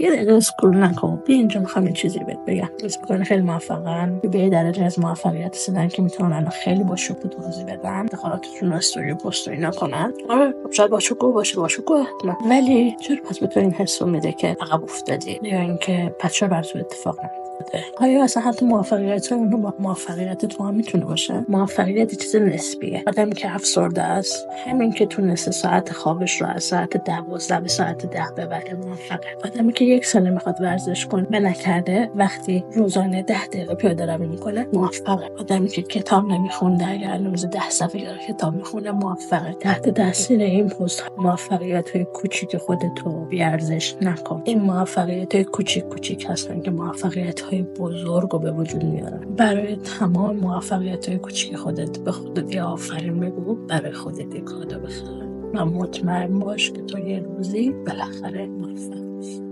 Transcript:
یه دقیقه اسکرول نکن. بیا اینجا میخوام یه چیزی بهت بگم. میگن خیلی موفقن، به یه درجه از موفقیت رسیدن که میتونن خیلی با شوق توضیح بدن، دخالاتشون استوری پست نکنن. آره شاید با شوق حتما، ولی چرا پس به تو این حسو میده که عقب افتادی یا اینکه پس چرا برات اتفاق نمیفته؟ آیا اصلا حتی موفقیت اون با موفقیت تو هم میتونه باشه؟ موفقیت چیز نسبیه. آدمی که افسرده است، همین که تونسته ساعت خوابش رو از ساعت 12 به ساعت 10 ببره موفقه. آدمی که 1 سال میخواد ورزش کنه و نکرده، وقتی روزانه 10 دقیقه پیاده روی میکنه موفقه. آدمی که کتاب نمیخونده، اگر روز 10 صفحه کتاب میخونه موفقه. تحت تاثیر این پست موفقیت‌های کوچیک خودتو بیارزش نکن. این موفقیت‌های کوچیک هستن که موفقیت‌های بزرگ رو به وجود میارن. برای تمام موفقیت‌های کوچیک خودت به خودت یه آفرین بگو، برای خودت یه کادو بخر و مطمئن باش که تو یه روزی بالاخره موفق میشی.